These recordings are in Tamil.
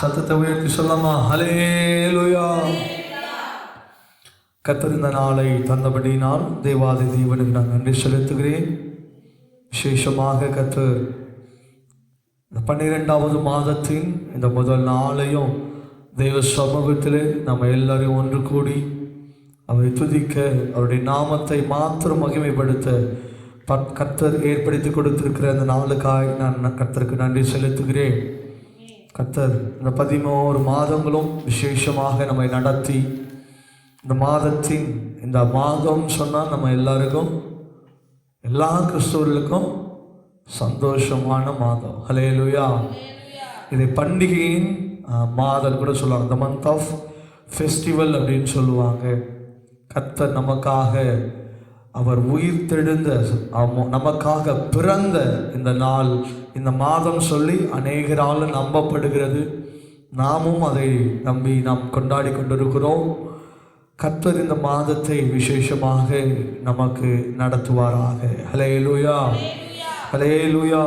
சத்தத்தை உயர்த்தி சொல்லலாமா? ஹல்லேலூயா. கர்த்தர் இந்த நாளை தந்தபடியினால் தேவாதி தேவனுக்கு நான் நன்றி செலுத்துகிறேன். விசேஷமாக கர்த்தர் 12வது மாதத்தின் இந்த முதல் நாளையும் தெய்வ சமூகத்திலே நம்ம எல்லாரையும் ஒன்று கூடி அவரை துதிக்க, அவருடைய நாமத்தை மாத்திரம் மகிமைப்படுத்த கர்த்தர் ஏற்படுத்தி கொடுத்திருக்கிற அந்த நாளுக்காய் நான் கர்த்தருக்கு நன்றி செலுத்துகிறேன். கர்த்தர் இந்த 11 மாதங்களும் விசேஷமாக நம்மை நடத்தி, இந்த மாதத்தின் இந்த மாதம் சொன்னால் நம்ம எல்லாருக்கும், எல்லா கிறிஸ்தவர்களுக்கும் சந்தோஷமான மாதம். ஹல்லேலூயா. இதை பண்டிகையின் மாதம் கூட சொல்லுவாங்க, த மந்த் ஆஃப் ஃபெஸ்டிவல் அப்படின்னு சொல்லுவாங்க. கர்த்தர் நமக்காக அவர் உயிர் தெழுந்த, நமக்காக பிறந்த இந்த நாள், இந்த மாதம் சொல்லி அநேகரால் நம்பப்படுகிறது. நாமும் அதை நம்பி நாம் கொண்டாடி கொண்டிருக்கிறோம். கர்த்தர் இந்த மாதத்தை விசேஷமாக நமக்கு நடத்துவாராக. ஹல்லேலூயா, ஹல்லேலூயா.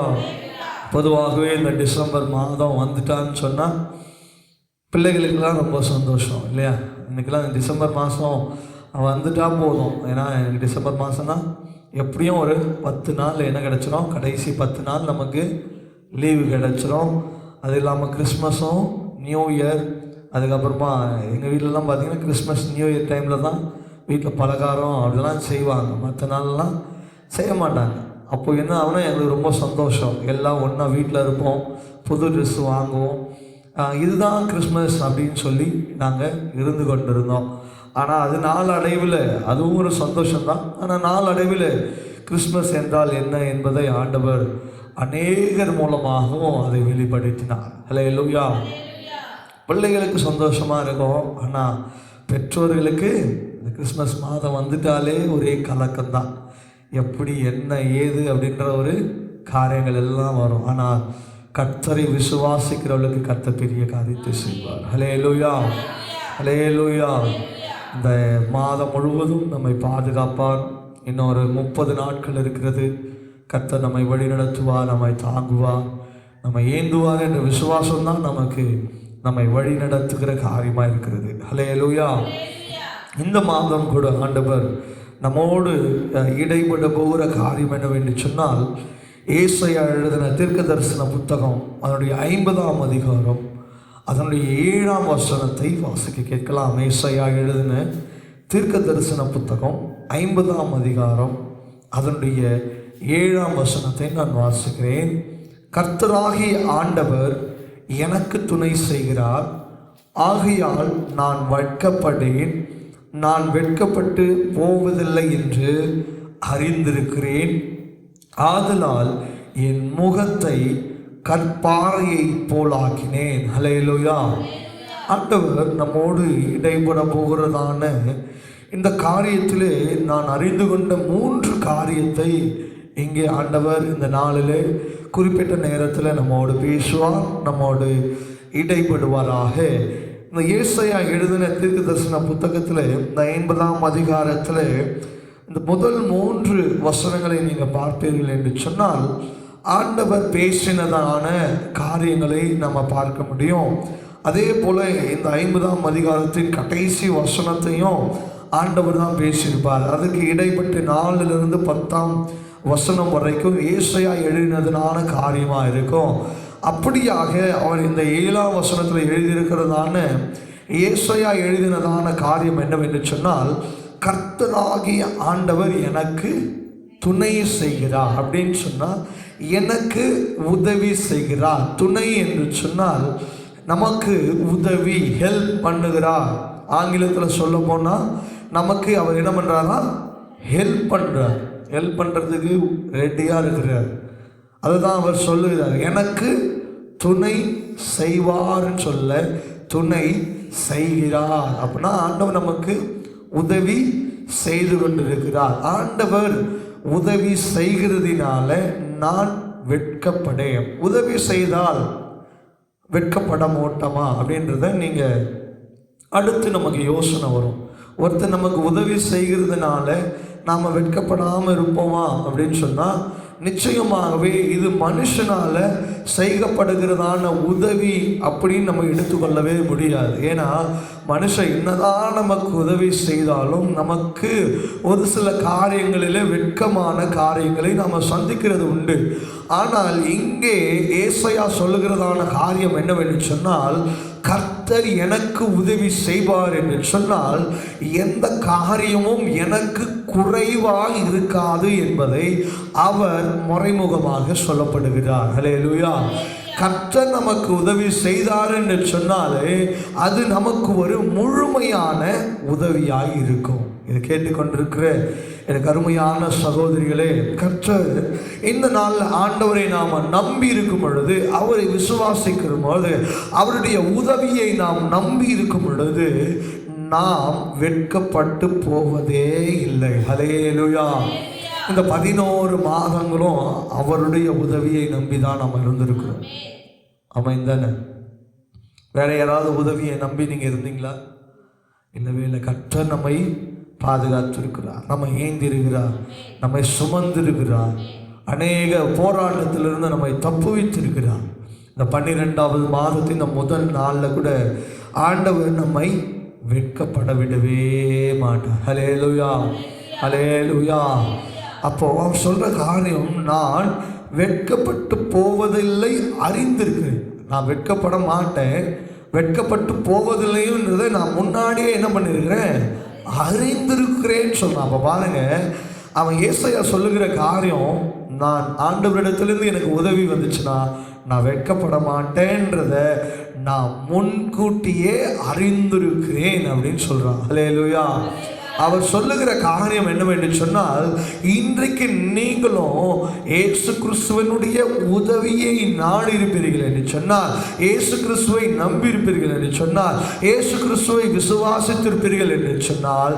பொதுவாகவே இந்த டிசம்பர் மாதம் வந்துட்டான்னு சொன்னால் பிள்ளைகளுக்கெல்லாம் ரொம்ப சந்தோஷம் இல்லையா? இன்றைக்கெல்லாம் இந்த டிசம்பர் மாதம் வந்துட்டால் போதும். ஏன்னா எனக்கு டிசம்பர் மாதம்னா எப்படியும் ஒரு 10 நாள் என்ன கிடச்சிரும், கடைசி 10 நாள் நமக்கு லீவு கிடச்சிரும். அது இல்லாமல் கிறிஸ்மஸும் நியூ இயர், அதுக்கப்புறமா எங்கள் வீட்டிலலாம் பார்த்திங்கன்னா கிறிஸ்மஸ் நியூ இயர் டைமில் தான் வீட்டில் பலகாரம் அப்படிலாம் செய்வாங்க. மற்ற நாள்லாம் செய்ய மாட்டாங்க. அப்போ என்ன ஆகுனா எங்களுக்கு ரொம்ப சந்தோஷம். எல்லாம் ஒன்றா வீட்டில் இருப்போம், புது ட்ரெஸ் வாங்குவோம். இதுதான் கிறிஸ்மஸ் அப்படின்னு சொல்லி நாங்கள் இருந்து கொண்டிருந்தோம். ஆனால் அது நாளடைவில் அதுவும் ஒரு சந்தோஷம்தான். ஆனால் நாளடைவில் கிறிஸ்மஸ் என்றால் என்ன என்பதை ஆண்டவர் அநேகர் மூலமாகவும் அதை வெளிப்படுத்தினார். ஹல்லேலூயா. பிள்ளைகளுக்கு சந்தோஷமாக இருக்கும். ஆனால் பெற்றோர்களுக்கு இந்த கிறிஸ்மஸ் மாதம் வந்துட்டாலே ஒரே கலக்கம்தான். எப்படி என்ன ஏது அப்படின்ற ஒரு காரியங்கள் எல்லாம் வரும். ஆனால் கர்த்தரை விசுவாசிக்கிறவர்களுக்கு கர்த்தர் பெரிய காரியத்தை செய்வார். ஹல்லேலூயா, ஹல்லேலூயா. இந்த மாதம் முழுவதும் நம்மை பாதுகாப்பார். இன்னொரு 30 நாட்கள் இருக்கிறது. கர்த்தர் நம்மை வழி நடத்துவார், நம்மை தாங்குவார், நம்மை ஏந்துவார் என்ற விசுவாசம்தான் நமக்கு நம்மை வழி நடத்துகிற காரியமாக இருக்கிறது. ஹல்லேலூயா. இந்த மாதம் கூட ஆண்டவர் நம்மோடு இடைப்பட போகிற காரியம் என்னவென்று சொன்னால், ஏசாயா எழுதின தீர்க்க தரிசன புத்தகம் அதனுடைய 50ஆம் அதிகாரம் அதனுடைய 7ஆம் வசனத்தை வாசிக்க கேட்கலாம். ஏசாயா எழுதின தீர்க்க தரிசன புத்தகம் 50ஆம் அதிகாரம் அதனுடைய 7ஆம் வசனத்தை நான் வாசிக்கிறேன். கர்த்தராகிய ஆண்டவர் எனக்கு துணை செய்கிறார், ஆகையால் நான் வெட்கப்படேன், நான் வெட்கப்பட்டு போவதில்லை என்று அறிந்திருக்கிறேன். ஆதலால் என் முகத்தை கற்பாறையை போலாக்கினேன். ஹல்லேலூயா. ஆண்டவர் நம்மோடு இடைப்பட போகிறதான இந்த காரியத்திலே நான் அறிந்து கொண்ட 3 காரியத்தை இங்கே ஆண்டவர் இந்த நாளிலே குறிப்பிட்ட நேரத்தில் நம்மோடு பேசுவார், நம்மோடு இடைப்படுவாராக. இந்த ஏசாயா எழுதின தீர்க்க தரிசன புத்தகத்தில் இந்த 50ஆம் அதிகாரத்தில் இந்த முதல் 3 வசனங்களை நீங்கள் பார்ப்பீர்கள் என்று சொன்னால், ஆண்டவர் பேசினதான காரியங்களை நம்ம பார்க்க முடியும். அதே போல் இந்த 50ஆம் அதிகாரத்தின் கடைசி வசனத்தையும் ஆண்டவர் தான் பேசியிருப்பார். அதுக்கு இடைப்பட்டு 4லிருந்து 10ஆம் வசனம் வரைக்கும் ஏசாயா எழுதினதான காரியமாக இருக்கும். அப்படியாக அவர் இந்த 7ஆம் வசனத்தில் எழுதியிருக்கிறதான ஏசாயா எழுதினதான காரியம் என்னவென்று சொன்னால், கர்த்தராகிய ஆண்டவர் எனக்கு துணை செய்கிறார் அப்படின்னு சொன்னால், எனக்கு உதவி செய்கிறார். துணை என்று சொன்னால் நமக்கு உதவி, ஹெல்ப் பண்ணுகிறார். ஆங்கிலத்தில் சொல்ல போனால் நமக்கு அவர் என்ன பண்ணுறாரா, ஹெல்ப் பண்ணுறார். ஹெல்ப் பண்ணுறதுக்கு ரெடியாக இருக்கிறார். அதுதான் அவர் சொல்லுகிறார், எனக்கு துணை செய்வார்னு சொல்ல துணை செய்கிறார். அப்படின்னா ஆண்டவர் நமக்கு உதவி செய்து கொண்டிருக்கிறார். ஆண்டவர் உதவி செய்கிறதுனால நான் வெட்கப்படேன். உதவி செய்தால் வெட்கப்பட மாட்டோமா அப்படின்றத நீங்கள் அடுத்து நமக்கு யோசனை வரும். ஒருத்தர் நமக்கு உதவி செய்கிறதுனால நாம் வெட்கப்படாமல் இருப்போமா அப்படின்னு சொன்னால் நிச்சயமாகவே இது மனுஷனால செய்யப்படுகிறதான உதவி அப்படின்னு நம்ம எடுத்துக்கொள்ளவே முடியாது. ஏன்னா மனுஷன் என்னதான் நமக்கு உதவி செய்தாலும் நமக்கு ஒரு சில காரியங்களிலே வெட்கமான காரியங்களை நாம் சந்திக்கிறது உண்டு. ஆனால் இங்கே ஏசாயா சொல்லுகிறதான காரியம் என்னவென்று சொன்னால், கர்த்தர் எனக்கு உதவி செய்வார் என்று சொன்னால் எந்த காரியமும் எனக்கு குறைவாக இருக்காது என்பதை அவர் மறைமுகமாக சொல்லப்படுகிறார். ஹல்லேலூயா. கர்த்தர் நமக்கு உதவி செய்தார் என்று சொன்னாலே அது நமக்கு ஒரு முழுமையான உதவியாய் இருக்கும். இதை கேட்டுக்கொண்டிருக்கிற எனக்கு அருமையான சகோதரிகளே, கர்த்தர் இந்த நாளில் ஆண்டவரை நாம் நம்பி இருக்கும் பொழுது, அவரை விசுவாசிக்கிற பொழுது, அவருடைய உதவியை நாம் நம்பி இருக்கும் பொழுது நாம் வெட்கப்பட்டு போவதே இல்லை. ஹல்லேலூயா. இந்த 11 மாதங்களும் அவருடைய உதவியை நம்பி தான் நாம் இருந்திருக்கிறோம். அமைந்தானே? வேற யாராவது உதவியை நம்பி நீங்கள் இருந்தீங்களா? இல்லவே இல்லை. கர்த்தர் நம்மை பாதுகாத்திருக்கிறார், நம்மை ஏந்திருக்கிறார், நம்மை சுமந்திருக்கிறார், அநேக போராட்டத்திலிருந்து நம்மை தப்புவித்திருக்கிறார். இந்த 12வது மாதத்தின் இந்த முதல் நாளில் கூட ஆண்டவர் நம்மை வெட்கப்பட விடவே மாட்டார். ஹல்லேலூயா, ஹல்லேலூயா. அப்போ அவர் சொல்ற காரியம், நான் வெட்கப்பட்டு போவதில்லை அறிந்திருக்கிறேன். நான் வெட்கப்பட மாட்டேன், வெட்கப்பட்டு போவதில்லைன்றதை நான் முன்னாடியே என்ன பண்ணிருக்கிறேன், அறிந்திருக்கிறேன்னு சொல்றான். அப்போ பாருங்க, அவன் ஏசாயா சொல்லுகிற காரியம், நான் ஆண்டவரிடத்திலிருந்து எனக்கு உதவி வந்துச்சுன்னா நான் வெட்கப்பட மாட்டேன்றத நான் முன்கூட்டியே அறிந்திருக்கிறேன் அப்படின்னு சொல்றான். ஹல்லேலூயா. அவர் சொல்லுகிற காரியம் என்னவென்று சொன்னால், இன்றைக்கு நீங்களும் இயேசு கிறிஸ்துவனுடைய உதவியை நாடி இருப்பீர்கள் என்று சொன்னால், இயேசு கிறிஸ்துவை நம்பி இருப்பீர்கள் என்று சொன்னால், இயேசு கிறிஸ்துவை விசுவாசித்திருப்பீர்கள் என்று சொன்னால்,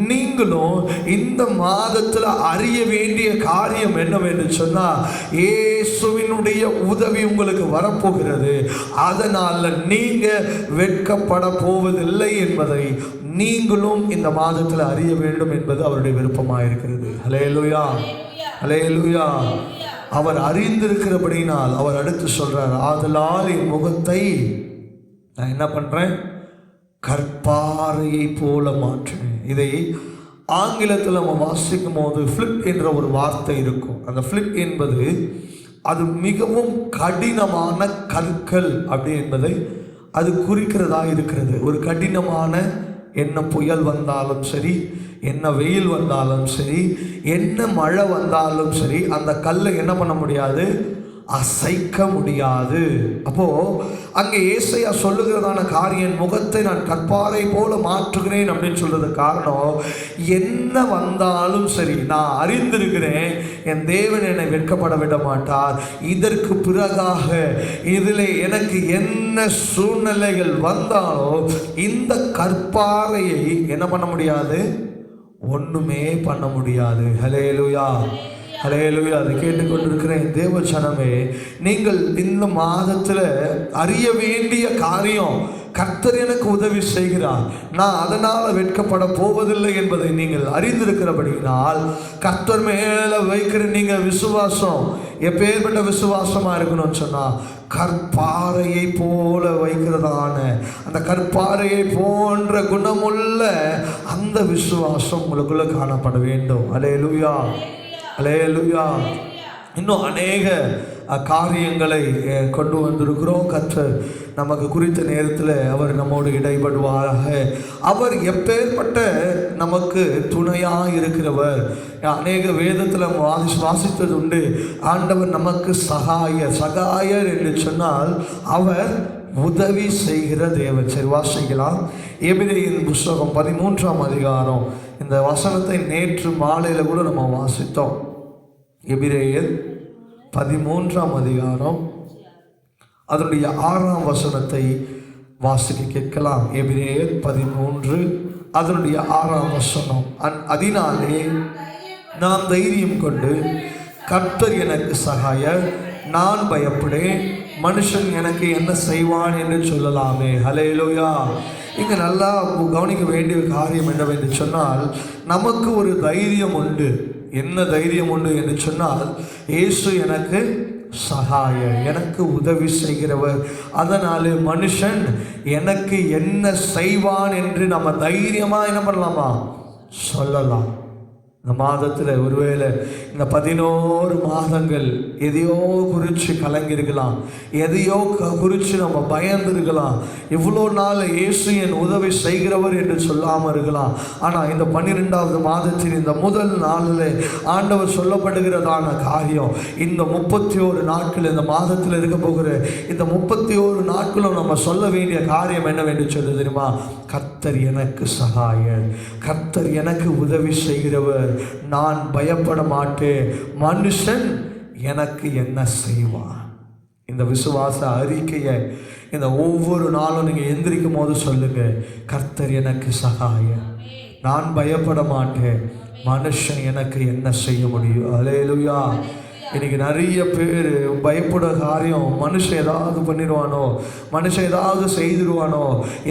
நீங்களும் இந்த மாதத்தில் அறிய வேண்டிய காரியம் என்னவென்று சொன்னால், இயேசுவினுடைய உதவி உங்களுக்கு வரப்போகிறது. அதனால் நீங்க வெட்கப்பட போவதில்லை என்பதை நீங்களும் இந்த மாதத்தில் அறிய வேண்டும் என்பது அவருடைய விருப்பமாக இருக்கிறது. ஹல்லேலூயா, ஹல்லேலூயா. அவர் அறிந்திருக்கிறபடினால் அவர் அடுத்து சொல்றார், ஆதலால் என் முகத்தை நான் என்ன பண்றேன், கற்பாறையை போல மாற்றினேன். இதை ஆங்கிலத்தில் நம்ம வாசிக்கும் போது ஃபிளிப் என்ற ஒரு வார்த்தை இருக்கும். அந்த ஃபிளிப் என்பது அது மிகவும் கடினமான கற்கள் அப்படி என்பதை அது குறிக்கிறதா இருக்கிறது. ஒரு கடினமான, என்ன புயல் வந்தாலும் சரி, என்ன வெயில் வந்தாலும் சரி, என்ன மழை வந்தாலும் சரி, அந்த கல்லை என்ன பண்ண முடியாது, அசைக்க முடியாது. அப்போ அங்கே ஏசாயா சொல்லுகிறதான காரியம், முகத்தை நான் கற்பாறை போல மாற்றுகிறேன் அப்படின்னு சொல்றது காரணம், என்ன வந்தாலும் சரி நான் அறிந்திருக்கிறேன், என் தேவன் என்னை வெட்கப்பட விட மாட்டார். இதற்கு பிறகாக இதில் எனக்கு என்ன சூழ்நிலைகள் வந்தாலும் இந்த கற்பாறையை என்ன பண்ண முடியாது, ஒண்ணுமே பண்ண முடியாது. ஹல்லேலூயா, ஹல்லேலூயா. அதை கேட்டுக்கொண்டிருக்கிற தேவ ஜனமே, நீங்கள் இந்த மாதத்தில் அறிய வேண்டிய காரியம், கர்த்தர் எனக்கு உதவி செய்கிறார், நான் அதனால் வெட்கப்பட போவதில்லை என்பதை நீங்கள் அறிந்திருக்கிறபடினால், கர்த்தர் மேலே வைக்கிற நீங்கள் விசுவாசம் எப்பேற்பட்ட விசுவாசமாக இருக்கணும்னு சொன்னால், கற்பாறையை போல வைக்கிறதான அந்த கற்பாறையை போன்ற குணமுள்ள அந்த விசுவாசம் உங்களுக்குள்ள காணப்பட வேண்டும். ஹல்லேலூயா, ஹல்லேலூயா. இன்னும் அநேக காரியங்களை கொண்டு வந்திருக்கிறோம். கர்த்தர் நமக்கு குறித்த நேரத்தில் அவர் நம்மோடு இடைபடுவாராக. அவர் எப்பேற்பட்ட நமக்கு துணையாக இருக்கிறவர். அநேக வேதத்தில் வாசித்தது உண்டு, ஆண்டவர் நமக்கு சகாயர் என்று சொன்னால் அவர் உதவி செய்கிற தேவன். சரி, வாசிக்கலாம். எபிரேயர் புஸ்தகம் 13ஆம் அதிகாரம். இந்த வசனத்தை நேற்று மாலையில் கூட நம்ம வாசித்தோம். எபிரேயர் 13ஆம் அதிகாரம் அதனுடைய 6ஆம் வசனத்தை வாசிக்க கேட்கலாம். எபிரேயர் 13 அதனுடைய 6ஆம் வசனம். அதனாலே நாம் தைரியம் கொண்டு, கர்த்தர் எனக்கு சகாயர், நான் பயப்படேன், மனுஷன் எனக்கு என்ன செய்வான் என்று சொல்லலாமே. ஹல்லேலூயா. இங்கே நல்லா கவனிக்க வேண்டிய காரியம் என்னவென்று சொன்னால், நமக்கு ஒரு தைரியம் உண்டு. என்ன தைரியம் உண்டு என்று சொன்னால், இயேசு எனக்கு சகாயர், எனக்கு உதவி செய்கிறவர். அதனால மனுஷன் எனக்கு என்ன செய்வான் என்று நம்ம தைரியமா என்ன பண்ணலாமா, சொல்லலாம். இந்த மாதத்தில் ஒருவேளை இந்த 11 மாதங்கள் எதையோ குறித்து கலங்கியிருக்கலாம், எதையோ குறித்து நம்ம பயந்துருக்கலாம். இவ்வளோ நாள் இயேசு என் உதவி செய்கிறவர் என்று சொல்லாமல் இருக்கலாம். ஆனால் இந்த 12வது மாதத்தின் இந்த முதல் நாளில் ஆண்டவர் சொல்லப்படுகிறதான காரியம், இந்த 31 நாட்கள் இந்த மாதத்தில் இருக்க போகிற இந்த 31 நாட்களும் நம்ம சொல்ல வேண்டிய காரியம் என்னவென்று சொல்ல தெரியுமா? கர்த்தர் எனக்கு சகாயர், கர்த்தர் எனக்கு உதவி செய்கிறவர், நான் பயப்பட மாட்டேன், மனுஷன் எனக்கு என்ன செய்வான். இந்த விசுவாச அறிக்கையை இந்த ஒவ்வொரு நாளும் நீங்கள் எந்திரிக்கும் போது சொல்லுங்க, கர்த்தர் எனக்கு சகாயர், நான் பயப்பட மாட்டேன், மனுஷன் எனக்கு என்ன செய்ய முடியும். அல்லேலூயா. இன்னைக்கு நிறைய பேர் பயப்பட காரியம், மனுஷன் ஏதாவது பண்ணிடுவானோ, மனுஷன் ஏதாவது செய்திருவானோ,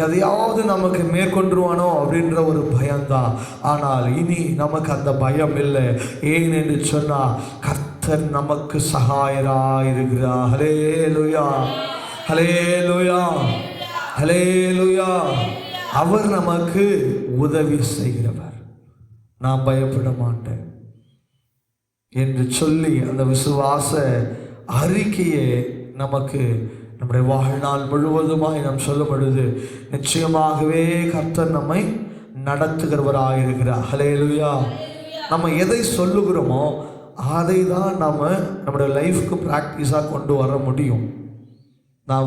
எதையாவது நமக்கு மேற்கொண்டுருவானோ அப்படின்ற ஒரு பயம்தான். ஆனால் இனி நமக்கு அந்த பயம் இல்லை. ஏன் என்று சொன்னால், கர்த்தர் நமக்கு சகாயராக இருக்கிறார். ஹல்லேலூயா, ஹல்லேலூயா, ஹல்லேலூயா. அவர் நமக்கு உதவி செய்கிறவர். நான் பயப்பட மாட்டேன் என்று சொல்லி அந்த விசுவாச அறிக்கையை நமக்கு நம்முடைய வாழ்நாள் முழுவதுமாய் நாம் சொல்லும் பொழுது நிச்சயமாகவே கர்த்தர் நம்மை நடத்துகிறவராக இருக்கிறார். ஹல்லேலூயா. நம்ம எதை சொல்லுகிறோமோ அதை தான் நம்ம நம்முடைய லைஃப்க்கு ப்ராக்டிஸாக கொண்டு வர முடியும். நான்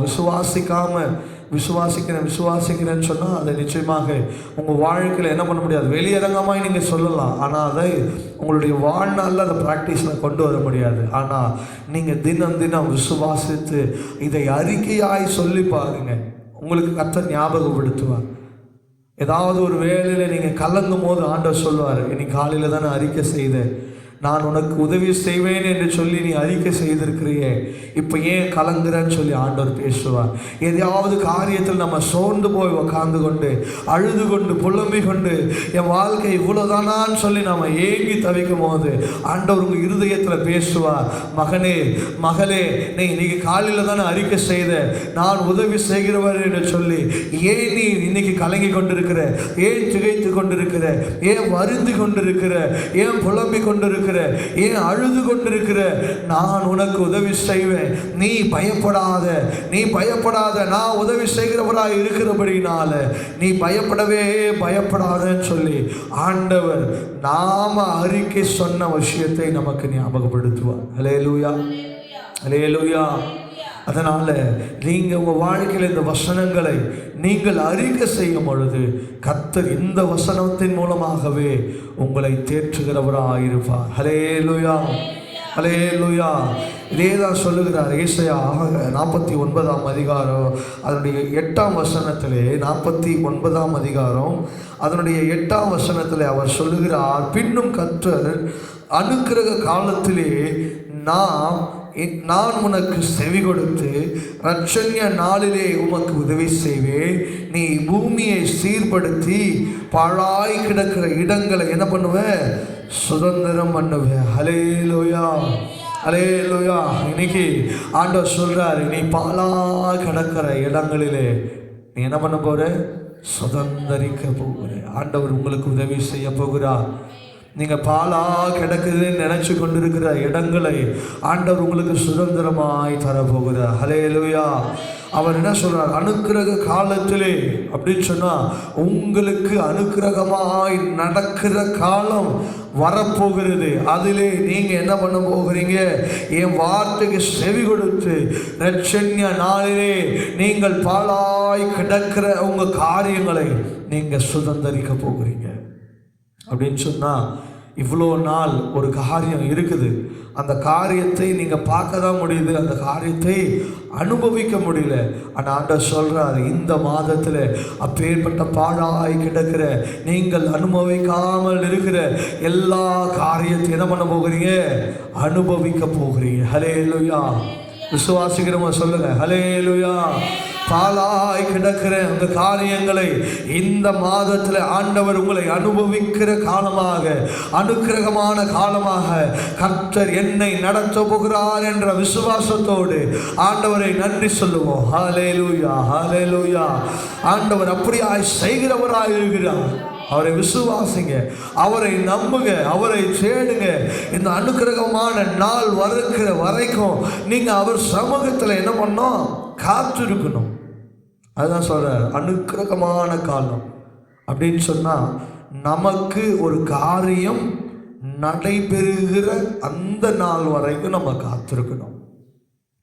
விசுவாசிக்கிறேன்னு சொன்னால் அதை நிச்சயமாக உங்கள் வாழ்க்கையில் என்ன பண்ண முடியாது, வெளியரங்கமாக நீங்கள் சொல்லலாம். ஆனால் அதை உங்களுடைய வாழ்நாளில் அதை ப்ராக்டிஸில் கொண்டு வர முடியாது. ஆனால் நீங்கள் தினம் தினம் விசுவாசித்து இதை அறிக்கையாய் சொல்லி பாருங்க, உங்களுக்கு கர்த்தர் ஞாபகப்படுத்துவார். ஏதாவது ஒரு வேளையில் நீங்கள் கலங்கும் போது ஆண்டவர் சொல்லுவார், இன்னைக்கு காலையில் தானே அறிக்கை செய்தேன், நான் உனக்கு உதவி செய்வேன் என்று சொல்லி நீ அறிக்கை செய்திருக்கிறியே, இப்போ ஏன் கலங்குறன்னு சொல்லி ஆண்டவர் பேசுவார். எதையாவது காரியத்தில் நம்ம சோர்ந்து போய் உக்காந்து கொண்டு அழுது கொண்டு புலம்பி கொண்டு என் வாழ்க்கை இவ்வளோதானான்னு சொல்லி நம்ம ஏங்கி தவிக்கும் போது ஆண்டவர் உங்கள் இருதயத்தில் பேசுவார். மகனே மகளே, நீ இன்னைக்கு காலையில் தானே அறிக்கை செய்த, நான் உதவி செய்கிறவர் என்று சொல்லி ஏன் நீ இன்னைக்கு கலங்கி கொண்டிருக்கிற, ஏன் திகைத்து கொண்டிருக்கிற, ஏன் வருந்தி கொண்டிருக்கிற, ஏன் புலம்பி கொண்டிருக்கிற, ஏன் அழுது கொண்டிருக்கிற? நான் உனக்கு உதவி செய்வேன், நீ பயப்படாத, நீ பயப்படாத, நான் உதவி செய்கிறவராய் இருக்கிறபடினால நீ பயப்படாதன்னு சொல்லி ஆண்டவர் நாம அறிக்கை சொன்ன விஷயத்தை நமக்கு ஞாபகப்படுத்துவார். ஹல்லேலூயா, ஹல்லேலூயா. அதனால் நீங்கள் உங்கள் வாழ்க்கையில் இந்த வசனங்களை நீங்கள் அறிக்கை செய்யும் பொழுது கர்த்தர் இந்த வசனத்தின் மூலமாகவே உங்களை தேற்றுகிறவராக இருப்பார். ஹல்லேலூயா, ஹல்லேலூயா. இதே தான் சொல்லுகிறார் ஏசாயா 49ஆம் அதிகாரம் அதனுடைய 8ஆம் வசனத்திலே, 49ஆம் அதிகாரம் அதனுடைய 8ஆம் வசனத்திலே அவர் சொல்லுகிறார், பின்னும் கர்த்தர் அனுக்கிரக காலத்திலே நான் உனக்கு செவி கொடுத்து இரட்சண்ய நாளிலே உமக்கு உதவி செய்வேன், நீ பூமியை சீர்படுத்தி பாழாய் கிடக்கிற இடங்களை என்ன பண்ணுவேன், சுதந்திரம் பண்ணுவேன். ஹல்லேலூயா, ஹல்லேலூயா. இன்னைக்கு ஆண்டவர் சொல்றாரு, நீ பாழாய் கிடக்கிற இடங்களிலே நீ என்ன பண்ண போற, சுதந்திரிக்க போகிற. ஆண்டவர் உங்களுக்கு உதவி செய்ய போகிறார். நீங்கள் பாலா கிடக்குதுன்னு நினைச்சு கொண்டிருக்கிற இடங்களை ஆண்டவர் உங்களுக்கு சுதந்திரமாய் தரப்போகிறார். ஹல்லேலூயா. அவர் என்ன சொல்றார், அனுக்கிரக காலத்திலே அப்படின்னு சொன்னா உங்களுக்கு அனுக்கிரகமாய் நடக்கிற காலம் வரப்போகிறது. அதிலே நீங்க என்ன பண்ண போகிறீங்க, என் வார்த்தைக்கு செவி கொடுத்து இரட்சண்ய நாளிலே நீங்கள் பாழாய் கிடக்கிற உங்க காரியங்களை நீங்க சுதந்திரிக்க போகிறீங்க. அப்படின்னு சொன்னால் இவ்வளோ நாள் ஒரு காரியம் இருக்குது, அந்த காரியத்தை நீங்கள் பார்க்க தான் முடியுது, அந்த காரியத்தை அனுபவிக்க முடியல. ஆனால் ஆண்டவர் சொல்கிறார், இந்த மாதத்தில் அப்பேற்பட்ட பாழாய் கிடக்கிற நீங்கள் அனுபவிக்காமல் இருக்கிற எல்லா காரியத்தையும் என்ன பண்ண போகிறீங்க, அனுபவிக்க போகிறீங்க. ஹல்லேலூயா. விசுவாசிக்கிறவங்க சொல்லுங்க ஹல்லேலூயா, பாலாய் கிடக்கிற அந்த காரியங்களை இந்த மாதத்தில் ஆண்டவர் உங்களை அனுபவிக்கிற காலமாக, அனுக்கிரகமான காலமாக கர்த்தர் என்னை நடத்த போகிறார் என்ற விசுவாசத்தோடு ஆண்டவரை நன்றி சொல்லுவோம். ஹல்லேலூயா, ஹல்லேலூயா. ஆண்டவர் அப்படியாய் செய்கிறவராய் இருக்கிறார். அவரை விசுவாசிங்க, அவரை நம்புங்க, அவரை தேடுங்க. இந்த அனுக்கிரகமான நாள் வருகிற வரைக்கும் நீங்க அவர் சமூகத்தில் என்ன பண்ணணும்? காத்திருக்கணும். அதுதான் சொல்றார், அனுக்கிரகமான காலம் அப்படின்னு சொன்னா நமக்கு ஒரு காரியம் நடைபெறுகிற அந்த நாள் வரைக்கும் நம்ம காத்திருக்கணும்.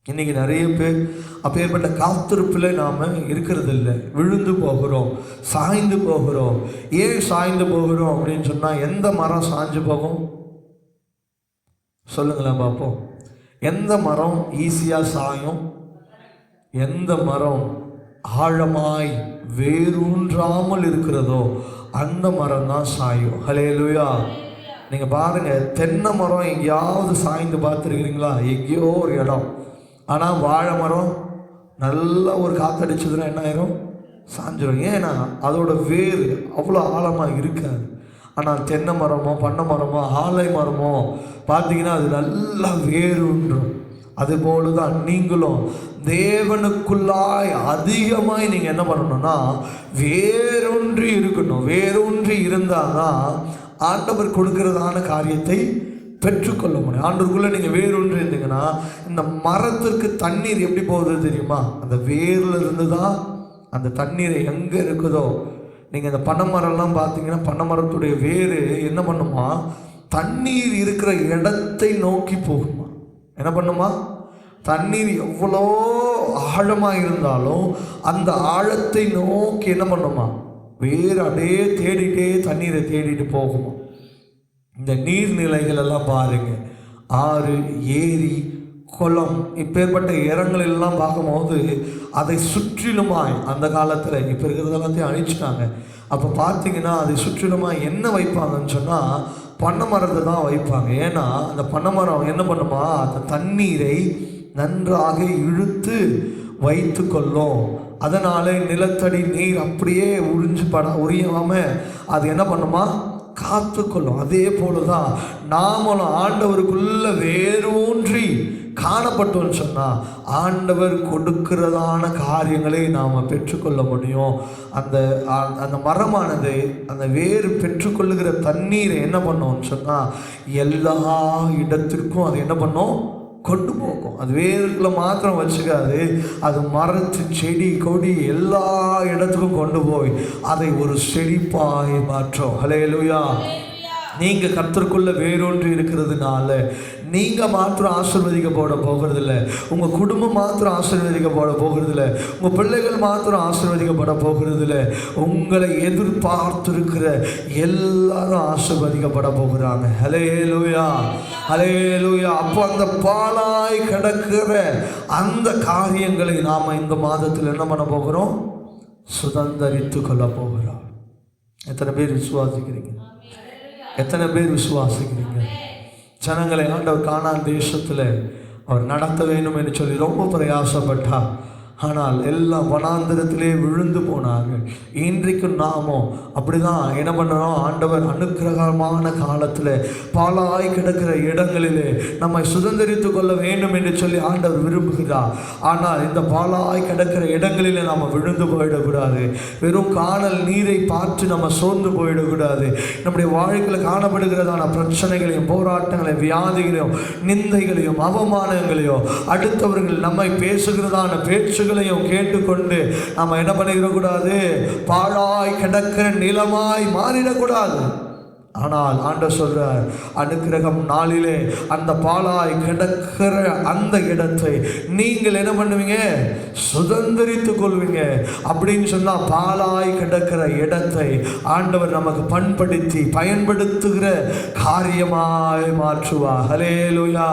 இன்னைக்கு நிறைய பேர் அப்பேற்பட்ட காத்திருப்பில் நாம் இருக்கிறது இல்லை. விழுந்து போகிறோம், சாய்ந்து போகிறோம். ஏன் சாய்ந்து போகிறோம் அப்படின்னு சொன்னால், எந்த மரம் சாய்ஞ்சு போகும் சொல்லுங்களேன் பார்ப்போம். எந்த மரம் ஈஸியாக சாயும்? எந்த மரம் ஆழமாய் வேரூன்றாமல் இருக்கிறதோ அந்த மரம் தான் சாயும். ஹல்லேலூயா. நீங்கள் பாருங்கள், தென்னை மரம் எங்கேயாவது சாய்ந்து பார்த்துருக்கிறீங்களா? எங்கேயோ ஒரு இடம். ஆனால் வாழை மரம் நல்லா ஒரு காற்றடிச்சதுன்னா என்ன ஆயிரும்? சாஞ்சிடும். ஏன்னா அதோட வேர் அவ்வளோ ஆழமாக இருக்காது. ஆனால் தென்னை மரமோ பண்ணை மரமோ ஆலை மரமோ பார்த்தீங்கன்னா அது நல்லா வேறுன்றும். அதுபோல தான் நீங்களும் தேவனுக்குள்ளாய் அதிகமாய் நீங்கள் என்ன பண்ணணும்னா வேரூன்றி இருக்கணும். வேரூன்றி இருந்தால் தான் ஆண்டவர் கொடுக்கிறதான காரியத்தை பெற்றுக்கொள்ள முடியும். ஆண்டவருக்குள்ளே நீங்கள் வேரூன்றி இருந்தீங்கன்னா, இந்த மரத்திற்கு தண்ணீர் எப்படி போகுது தெரியுமா? அந்த வேரில் இருந்து தான் அந்த தண்ணீரை எங்கே இருக்குதோ. நீங்கள் இந்த பனைமரம்லாம் பார்த்தீங்கன்னா, பனைமரத்துடைய வேறு என்ன பண்ணுமா? தண்ணீர் இருக்கிற இடத்தை நோக்கி போகுமா. என்ன பண்ணுமா? தண்ணீர் எவ்வளோ ஆழமாக இருந்தாலும் அந்த ஆழத்தை நோக்கி என்ன பண்ணுமா? வேறு அப்படியே தேடிட்டே தண்ணீரை தேடிட்டு போகுமா. இந்த நீர்நிலைகள் எல்லாம் பாருங்க, ஆறு, ஏரி, குளம், இப்பேற்பட்ட இடங்கள் எல்லாம் பார்க்கும்போது அதை சுற்றிலுமாய் அந்த காலத்தில், இப்போ இருக்கிறது எல்லாத்தையும் அழிச்சிட்டாங்க. அப்போ பார்த்தீங்கன்னா அதை சுற்றிலுமாய் என்ன வைப்பாங்கன்னு சொன்னால் பனை மரத்தை தான் வைப்பாங்க. ஏன்னா அந்த பனை மரம் என்ன பண்ணுமா? அந்த தண்ணீரை நன்றாக இழுத்து வைத்து கொள்ளும். அதனால நிலத்தடி நீர் அப்படியே உறியாமல் அது என்ன பண்ணுமா? காத்துக்கொள்ளும். அதே போலதான் நாமளும் ஆண்டவருக்குள்ள வேரூன்றி காணப்பட்டோம்னு சொன்னால் ஆண்டவர் கொடுக்கிறதான காரியங்களை நாம் பெற்றுக்கொள்ள முடியும். அந்த அந்த மரமானது அந்த வேறு பெற்றுக்கொள்ளுகிற தண்ணீரை என்ன பண்ணோம்னு சொன்னால் எல்லா இடத்திற்கும் அது என்ன பண்ணோம்? கொண்டு போகும். அது வேருக்குள்ள மாத்திரம் வச்சுக்காது, அது மரத்து செடி கொடி எல்லா இடத்துக்கும் கொண்டு போய் அதை ஒரு செழிப்பாய் மாற்றும். ஹல்லேலூயா. நீங்கள் கர்த்தருக்குள்ள வேரூன்றி இருக்கிறதுனால நீங்கள் மாத்திரம் ஆசீர்வதிக்கப்பட போகிறதில்ல, உங்கள் குடும்பம் மாத்திரம் ஆசீர்வதிக்கப்பட போகிறதில்ல, உங்கள் பிள்ளைகள் மாத்திரம் ஆசீர்வதிக்கப்பட போகிறதில்ல, உங்களை எதிர்பார்த்திருக்கிற எல்லாரும் ஆசீர்வதிக்கப்பட போகிறாங்க. ஹல்லேலூயா, ஹல்லேலூயா. அப்போ அந்த பாலாய் கிடக்கிற அந்த காரியங்களை நாம் இந்த மாதத்தில் என்ன பண்ண போகிறோம்? சுதந்தரித்து கொள்ள போகிறோம். எத்தனை பேர் விசுவாசிக்கிறீங்க? எத்தனை பேர் விசுவாசிக்கிறீங்க? ஜனங்களை ஆண்டவர் கானான் தேசத்தில் அவர் நடத்த வேண்டும் என்று சொல்லி ரொம்ப பிரயாசப்பட்டார். ஆனால் எல்லாம் வனாந்திரத்திலே விழுந்து போனார்கள். இன்றைக்கும் நாமும் அப்படிதான் என்ன பண்ணுறோம்? ஆண்டவர் அனுக்கிரகமான காலத்தில் பாலாய் கிடக்கிற இடங்களிலே நம்மை சுதந்திரித்து கொள்ள வேண்டும் என்று சொல்லி ஆண்டவர் விரும்புகிறார். ஆனால் இந்த பாலாய் கிடக்கிற இடங்களிலே நாம் விழுந்து போயிடக்கூடாது. வெறும் காணல் நீரை பார்த்து நம்ம சோர்ந்து போயிடக்கூடாது. நம்முடைய வாழ்க்கையில் காணப்படுகிறதான பிரச்சனைகளையும் போராட்டங்களையும் வியாதிகளையும் நிந்தைகளையும் அவமானங்களையும் அடுத்தவர்கள் நம்மை பேசுகிறதான பேச்சு கேட்டுக்கொண்டு நாம என்ன பண்ணிடக்கூடாது? பாழாய் கிடக்கிற நிலமாய் மாறிடக்கூடாது. ஆனால் ஆண்டவர் சொல்றார், அனுக்கிரகம் நாளிலே அந்த பாலாய் கிடக்கிற அந்த இடத்தை நீங்கள் என்ன பண்ணுவீங்க? சுதந்திரித்து கொள்வீங்க. அப்படின்னு சொன்னா பாலாய் கிடக்கிற இடத்தை ஆண்டவர் நமக்கு பண்படுத்தி பயன்படுத்துகிற காரியமாய் மாற்றுவார். ஹல்லேலூயா.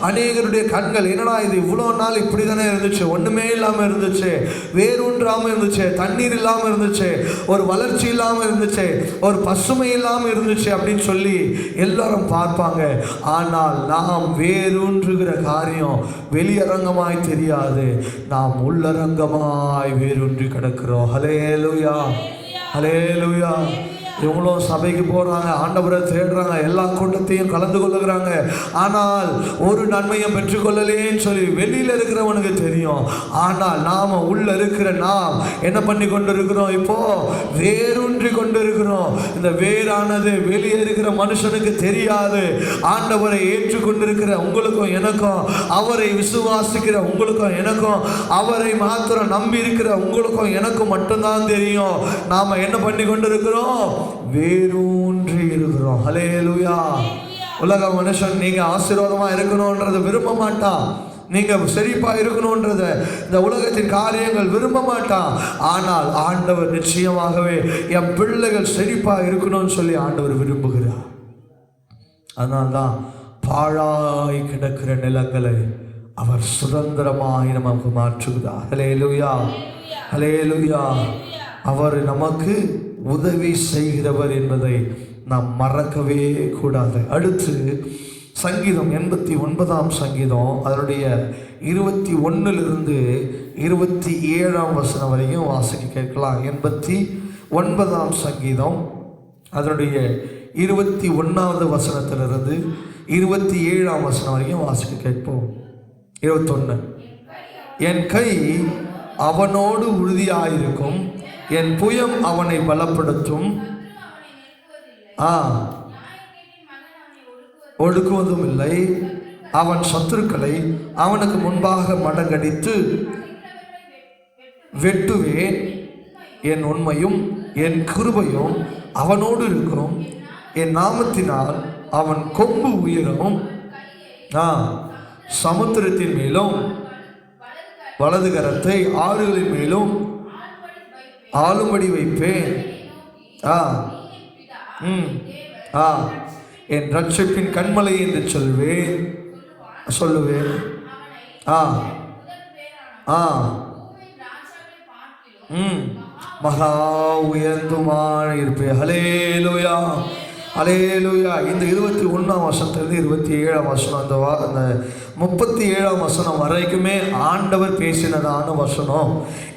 அநேகருடைய கண்கள் என்னடா இது இவ்வளோ நாள் இப்படி தானே இருந்துச்சு, ஒண்ணுமே இல்லாமல் இருந்துச்சு, வேரூன்றாமல் இருந்துச்சு, தண்ணீர் இல்லாமல் இருந்துச்சு, ஒரு வளர்ச்சி இல்லாமல் இருந்துச்சு, ஒரு பசுமை இல்லாமல் இருந்துச்சு, போயிடுச்சு அப்படின்னு சொல்லி எல்லாரும் பார்ப்பாங்க. ஆனால் நாம் வேரூன்றுகிற காரியம் வெளியரங்கமாய் தெரியாது, நாம் உள்ளரங்கமாய் வேரூன்றி கிடக்கிறோம். ஹல்லேலூயா, ஹல்லேலூயா. இவங்களும் சபைக்கு போகிறாங்க, ஆண்டவரை தேடுறாங்க, எல்லா கூட்டத்தையும் கலந்து கொள்ளுகிறாங்க. ஆனால் ஒரு நன்மையும் பெற்றுக்கொள்ளலேன்னு சொல்லி வெளியில் இருக்கிறவனுக்கு தெரியும். ஆனால் நாம் உள்ள இருக்கிற நாம் என்ன பண்ணி கொண்டு இருக்கிறோம்? இப்போ வேரூன்றி கொண்டு இருக்கிறோம். இந்த வேரானது வெளியே இருக்கிற மனுஷனுக்கு தெரியாது. ஆண்டவரை ஏற்றுக்கொண்டிருக்கிற உங்களுக்கும் எனக்கும், அவரை விசுவாசிக்கிற உங்களுக்கும் எனக்கும், அவரை மாத்திரம் நம்பி இருக்கிற உங்களுக்கும் எனக்கும் மட்டும்தான் தெரியும். நாம் என்ன பண்ணி கொண்டு இருக்கிறோம்? வேரூன்றி இருக்கிறோம். ஹல்லேலூயா. உலக மனுஷன் நீங்க ஆசீர்வாதமா இருக்கணும்ன்றதை விரும்ப மாட்டான், நீங்க செழிப்பா இருக்கணும்ன்றத இந்த உலகத்தின் காரியங்கள் விரும்ப மாட்டான். ஆனால் ஆண்டவர் நிச்சயமாகவே என் பிள்ளைகள் செழிப்பா இருக்கணும்னு சொல்லி ஆண்டவர் விரும்புகிறார். அதனால்தான் பாழாய் கிடக்கிற நிலங்களை அவர் சுதந்திரமாய் நமக்கு மாற்றுகிறார். ஹல்லேலூயா, ஹல்லேலூயா. அவர் நமக்கு உதவி செய்கிறவர் என்பதை நாம் மறக்கவே கூடாது. அடுத்து சங்கீதம் 89ஆம் சங்கீதம் அதனுடைய 21 27 வசனம் வரையும் வாசிக்க கேட்கலாம். 89ஆம் சங்கீதம் அதனுடைய 21 வசனத்திலிருந்து 27 வசனம் வரையும் வாசிக்க கேட்போம். 21. என் கை அவனோடு உறுதியாயிருக்கும், என் புயம் அவனை பலப்படுத்தும், ஒடுக்குவதும் இல்லை. அவன் சத்துருக்களை அவனுக்கு முன்பாக மடங்கடித்து வெட்டுவேன். என் உண்மையும் என் கிருபையும் அவனோடு இருக்கும், என் நாமத்தினால் அவன் கொம்பு உயரும். சமுத்திரத்தின் மேலும் வலது கரத்தை ஆறுகளின் மேலும் ஆளும்படி வைப்பேன். என் ரட்சிப்பின் கண்மலை என்று சொல்லுவேன். மகா உயர்ந்துமான இருப்பேன். ஹல்லேலூயா, ஹல்லேலூயா. இந்த 21ஆம் வசனத்திலிருந்து 27ஆம் வசனம், அந்த 37ஆம் வசனம் வரைக்குமே ஆண்டவர் பேசினதான வசனம்.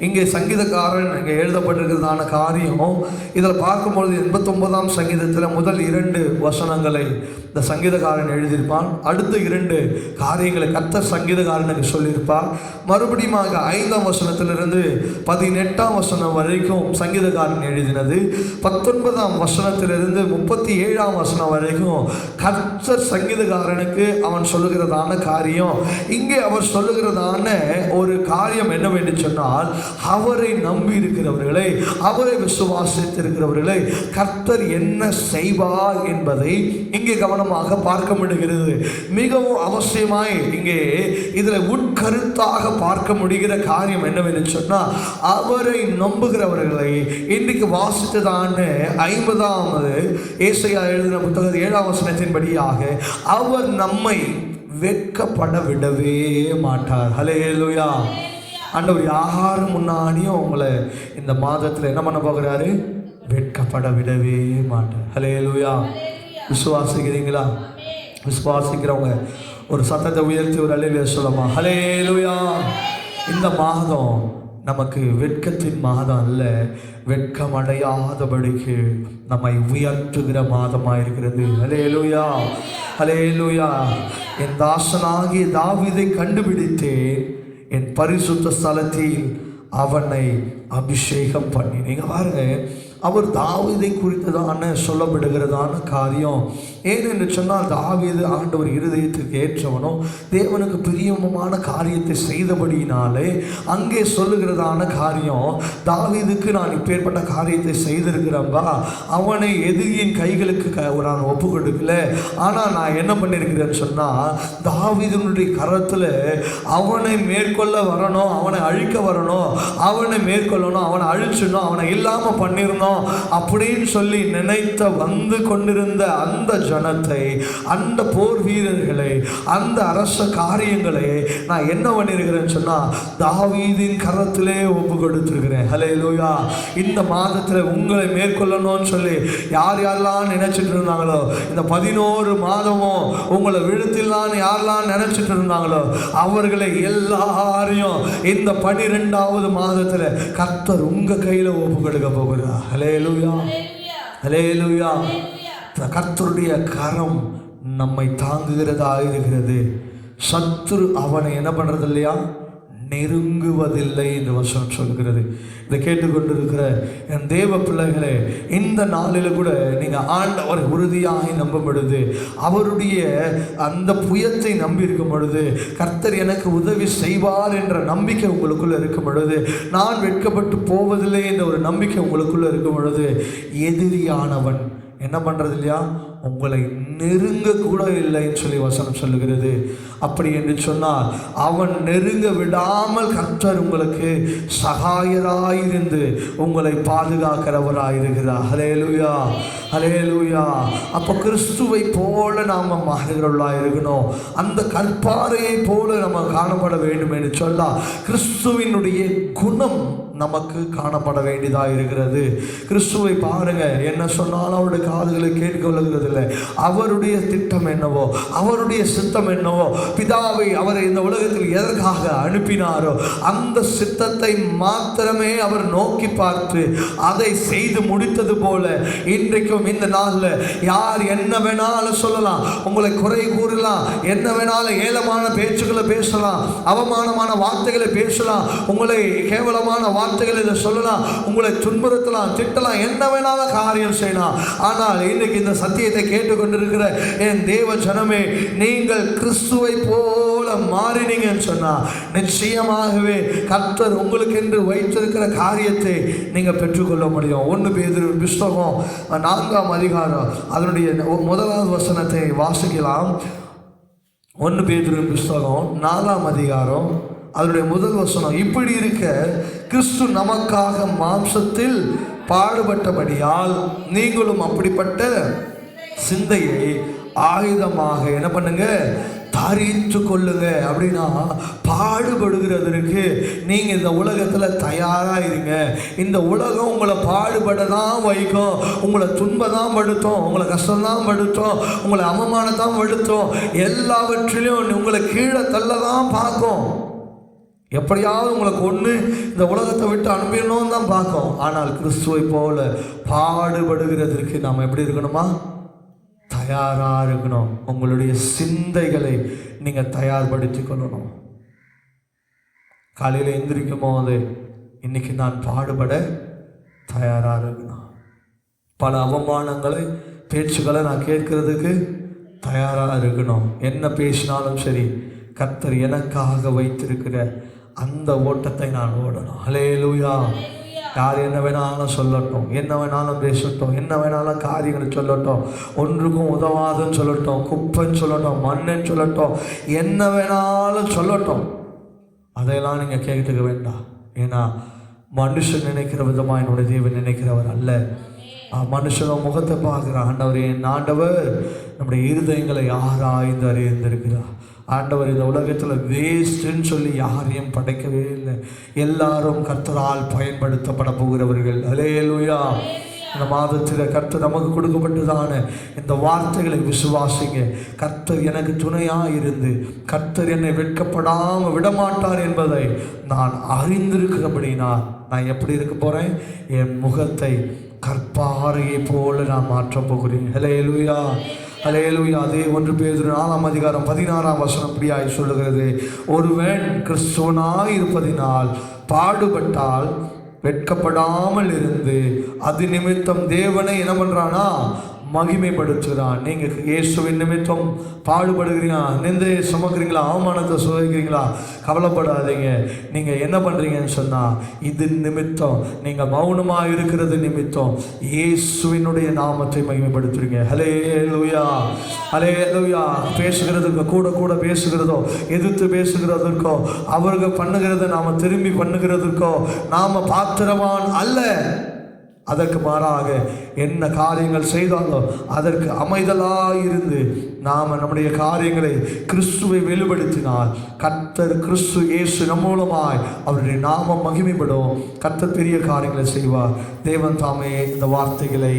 இங்கே சங்கீதக்காரன் இங்கே எழுதப்பட்டிருக்கிறதான காரியம் இதில் பார்க்கும்பொழுது 89ஆம் சங்கீதத்தில் முதல் 2 வசனங்களை இந்த சங்கீதக்காரன் எழுதியிருப்பான். அடுத்த 2 காரியங்களை கர்த்தர் சங்கீதக்காரனுக்கு சொல்லியிருப்பார். மறுபடியும் 5ஆம் வசனத்திலிருந்து 18ஆம் வசனம் வரைக்கும் சங்கீதக்காரன் எழுதினது. 19ஆம் வசனத்திலிருந்து 37ஆம் வசனம் வரைக்கும் கர்த்தர் சங்கீதக்காரனுக்கு அவன் சொல்லுகிறதான காரியம். இங்கே அவர் சொல்லுகிறதான ஒரு காரியம் என்னவென்று சொன்னால், அவரை நம்பி இருக்கிறவர்களை, அவரை விசுவாசித்திருக்கிறவர்களை கர்த்தர் என்ன செய்வார் என்பதை இங்கே கவனமாக பார்க்க முடிகிறது. மிகவும் அவசியமாய் இங்கே இதில் உட்கருத்தாக பார்க்க முடிகிற காரியம் என்னவென்று சொன்னால், அவரை நம்புகிறவர்களை இன்றைக்கு வாசித்ததான 50வது ஏசாயா எழுதின புத்தகம் 7ஆம் வசனத்தின்படியாக அவர் நம்மை வெட்கப்பட விடவே மாட்டார். ஹல்லேலூயா. ஆண்டவர் யார் முன்னாடியும் உங்களை இந்த மாதத்தில் என்ன பண்ண போகிறாரு? வெட்கப்பட விடவே மாட்டார். ஹல்லேலூயா. விசுவாசிக்கிறீங்களா? விசுவாசிக்கிறவங்க ஒரு சத்தத்தை உயர்த்தி ஒரு அல்லேலூயா சொல்லமா? ஹல்லேலூயா. இந்த மாதம் நமக்கு வெட்கத்தின் மாதம் அல்ல, வெட்கமடையாதபடிக்கு நம்மை உயர்த்துகிற மாதமாக இருக்கிறது. ஹல்லேலூயா, ஹல்லேலூயா. என் தாசனாகிய தாவீதை கண்டுபிடித்தேன், என் பரிசுத்த ஸ்தலத்தில் அவனை அபிஷேகம் பண்ணி. நீங்க பாருங்க, அவர் தாவீதை குறித்ததான சொல்லப்படுகிறதான காரியம். ஏனென்று சொன்னால், தாவீது ஆண்டவர் இருதயத்துக்கு ஏற்றவனும் தேவனுக்கு பிரியமான காரியத்தை செய்தபடியினாலே அங்கே சொல்லுகிறதான காரியம், தாவீதுக்கு நான் இப்பேற்பட்ட காரியத்தை செய்திருக்கிறேன்பா, அவனை எதிரியின் கைகளுக்கு நான் ஒப்பு கொடுக்கல, ஆனால் நான் என்ன பண்ணியிருக்கிறேன்னு சொன்னால், தாவீதுனுடைய கரத்தில் அவனை மேற்கொள்ள வரணும், அவனை அழிக்க வரணும், அவனை மேற்கொள்ளணும், அவனை அழிச்சிடணும், அவனை இல்லாமல் பண்ணிடணும் பண்ணணும் அப்படின்னு சொல்லி நினைத்த வந்து கொண்டிருந்த அந்த ஜனத்தை, அந்த போர் வீரர்களை, அந்த அரச காரியங்களை நான் என்ன பண்ணியிருக்கிறேன்னு சொன்னா தாவீதின் கரத்திலே ஒப்பு கொடுத்திருக்கிறேன். ஹல்லேலூயா. இந்த மாதத்தில் உங்களை மேற்கொள்ளணும்னு சொல்லி யார் யாரெல்லாம் நினைச்சிட்டு இருந்தாங்களோ, இந்த 11 மாதமும் உங்களை விழுத்திடலான்னு யாரெல்லாம் நினைச்சிட்டு இருந்தாங்களோ அவர்களை எல்லாரையும் இந்த 12வது மாதத்துல கர்த்தர் உங்க கையில ஒப்பு கொடுக்க போகிறார். ஹல்லேலூயா, ஹல்லேலூயா. கர்த்தருடைய கரம் நம்மை தாங்குகிறதா இருக்கிறது. சத்துரு அவனை என்ன பண்றது இல்லையா, நெருங்குவதில்லை என்று வசனம் சொல்கிறது. இதை கேட்டுக்கொண்டிருக்கிற என் தேவ பிள்ளைகளே, இந்த நாளில் கூட நீங்கள் ஆண்டவரை உறுதியாக நம்பும் பொழுது, அவருடைய அந்த புயத்தை நம்பி இருக்கும் பொழுது, கர்த்தர் எனக்கு உதவி செய்வார் என்ற நம்பிக்கை உங்களுக்குள்ள இருக்கும் பொழுது, நான் வெட்கப்பட்டு போவதில்லை என்ற ஒரு நம்பிக்கை உங்களுக்குள்ள இருக்கும் பொழுது, எதிரியானவன் என்ன பண்ணுறது இல்லையா, உங்களை நெருங்க கூட இல்லைன்னு சொல்லி வசனம் சொல்லுகிறது. அப்படி என்று சொன்னால் அவன் நெருங்க விடாமல் கர்த்தர் உங்களுக்கு சகாயராயிருந்து உங்களை பாதுகாக்கிறவராயிருக்கிறார். ஹல்லேலூயா, ஹல்லேலூயா. அப்போ கிறிஸ்துவை போல நாம் மாறுகிறவர்களாக இருக்கணும். அந்த கற்பாறையை போல நம்ம காணப்பட வேண்டும் என்று சொன்னால் கிறிஸ்துவினுடைய குணம் நமக்கு காணப்பட வேண்டியதாக இருக்கிறது. கிறிஸ்துவை பாருங்க, என்ன சொன்னாலும் அவருடைய காதுகளை கேட்கொள்கிறது இல்லை. அவருடைய திட்டம் என்னவோ, அவருடைய சித்தம் என்னவோ, பிதாவை அவரை இந்த உலகத்தில் எதற்காக அனுப்பினாரோ அந்த சித்தத்தை மாத்திரமே அவர் நோக்கி பார்த்து அதை செய்து முடித்தது போல இன்றைக்கும் இந்த நாளில் யார் என்ன வேணாலும் சொல்லலாம், உங்களை குறை கூறலாம், என்ன வேணாலும் ஏளனமான பேச்சுக்களை பேசலாம், அவமானமான வார்த்தைகளை பேசலாம், உங்களை கேவலமான வார்த்தைகளை சொல்லலாம், உங்களை துன்புறுத்தலாம், திட்டலாம், என்ன வேணாலும் காரியம் செய்யலாம். ஆனால் இன்னைக்கு இந்த சத்தியத்தை கேட்டுக்கொண்டிருக்கிற என் தேவ ஜனமே, நீங்கள் கிறிஸ்துவை போல மாறினீங்கன்னு சொன்னா நிச்சயமாகவே கர்த்தர் உங்களுக்கு என்று வைத்திருக்கிற காரியத்தை நீங்க பெற்றுக்கொள்ள முடியும். 1 பேதுரு புத்தகம் 4ஆம் அதிகாரம் அதனுடைய 1வது வசனத்தை வாசிக்கலாம். 1 பேதுரு புத்தகம் 4ஆம் அதிகாரம் அதனுடைய 1 வசனம், இப்படி இருக்க கிறிஸ்து நமக்காக மாம்சத்தில் பாடுபட்டபடியால் நீங்களும் அப்படிப்பட்ட சிந்தையை ஆயுதமாக என்ன பண்ணுங்க, தரித்து கொள்ளுங்க. அப்படின்னா பாடுபடுகிறதற்கு நீங்க இந்த உலகத்துல தயாரா இருங்க. இந்த உலகம் உங்களை பாடுபட தான் வைக்கும், உங்களை துன்பம் தான் படுத்தும், உங்களை கஷ்டம் தான் படுத்தும், உங்களை அவமானத்தான் படுத்தும், எல்லாவற்றிலும் உங்களை கீழே தள்ள தான் பார்க்கும். எப்படியாவது உங்களுக்கு ஒன்று இந்த உலகத்தை விட்டு அனுப்பிடணும்னு தான் பார்க்கும். ஆனால் கிறிஸ்துவை போல பாடுபடுகிறதற்கு நாம் எப்படி இருக்கணுமா, தயாராக இருக்கணும். உங்களுடைய சிந்தைகளை நீங்கள் தயார்படுத்தி கொள்ளணும். காலையில் எந்திரிக்கும் போது இன்னைக்கு நான் பாடுபட தயாராக இருக்கணும். பல அவமானங்களை பேச்சுக்களை நான் கேட்கறதுக்கு தயாராக இருக்கணும். என்ன பேசினாலும் சரி, கர்த்தர் எனக்காக வைத்திருக்கிற அந்த ஓட்டத்தை நான் ஓடணும். ஹல்லேலூயா. யார் என்ன வேணாலும் சொல்லட்டும், என்ன வேணாலும் பேசட்டும், என்ன வேணாலும் காரியங்களை சொல்லட்டும், ஒன்றுக்கும் உதவாதுன்னு சொல்லட்டும், குப்பைன்னு சொல்லட்டும், மண்ணுன்னு சொல்லட்டும், என்ன வேணாலும் சொல்லட்டும், அதையெல்லாம் நீங்கள் கேட்டுக்க வேண்டாம். ஏன்னா மனுஷன் நினைக்கிற விதமாக என்னுடைய தேவன் நினைக்கிறவர் அல்ல. மனுஷன் முகத்தை பார்க்குற ஆண்டவர், என் ஆண்டவர் நம்முடைய இருதயங்களை ஆராய்ந்து அறிந்திருக்கிறார். ஆண்டவர் இந்த உலகத்தில் வேஸ்ட்டுன்னு சொல்லி யாரையும் படைக்கவே இல்லை. எல்லாரும் கர்த்தரால் பயன்படுத்தப்பட போகிறவர்கள். ஹல்லேலூயா. இந்த மாதத்தில் கர்த்தர் நமக்கு கொடுக்கப்பட்டதான இந்த வார்த்தைகளை விசுவாசிங்க. கர்த்தர் எனக்கு துணையாக இருந்து கர்த்தர் என்னை வெட்கப்படாமல் விடமாட்டார் என்பதை நான் அறிந்திருக்கிறபடினா நான் எப்படி இருக்க போகிறேன், என் முகத்தை கற்பாறையை போல நான் மாற்றப் போகிறேன். ஹல்லேலூயா, ஹல்லேலூயா. அதே 1 பேதுரு 4ஆம் அதிகாரம் 16ஆம் வசனம் அப்படியாய் சொல்லுகிறது, ஒருவன் கிறிஸ்துவனாய் இருப்பதினால் பாடுபட்டால் வெட்கப்படாமல் இருந்து அது நிமித்தம் தேவனை என்ன பண்றானா, மகிமைப்படுத்துகிறான். நீங்கள் இயேசுவின் நிமித்தம் பாடுபடுகிறீங்களா, நிந்தையை சுமக்கிறீங்களா, அவமானத்தை சுமக்கிறீங்களா, கவலைப்படாதீங்க. நீங்கள் என்ன பண்ணுறீங்கன்னு சொன்னால், இது நிமித்தம் நீங்கள் மௌனமாக இருக்கிறது நிமித்தம் இயேசுவினுடைய நாமத்தை மகிமைப்படுத்துறீங்க. ஹல்லேலூயா, ஹல்லேலூயா. பேசுகிறதுக்கோ கூட பேசுகிறதோ எதிர்த்து பேசுகிறதற்கோ அவர்கள் பண்ணுகிறத நாம் திரும்பி பண்ணுகிறதுக்கோ நாம் பாத்திரவான் அல்ல. அதற்கு மாறாக என்ன காரியங்கள் செய்தாலும் அதற்கு அமைதலாயிருந்து நாம் நம்முடைய காரியங்களை கிறிஸ்துவை வெளிப்படுத்தினால் கர்த்தர் கிறிஸ்து இயேசு நம் மூலமாய் அவருடைய நாமம் மகிமைப்படும். கர்த்தர் பெரிய காரியங்களை செய்வார். தேவன் தாமே இந்த வார்த்தைகளை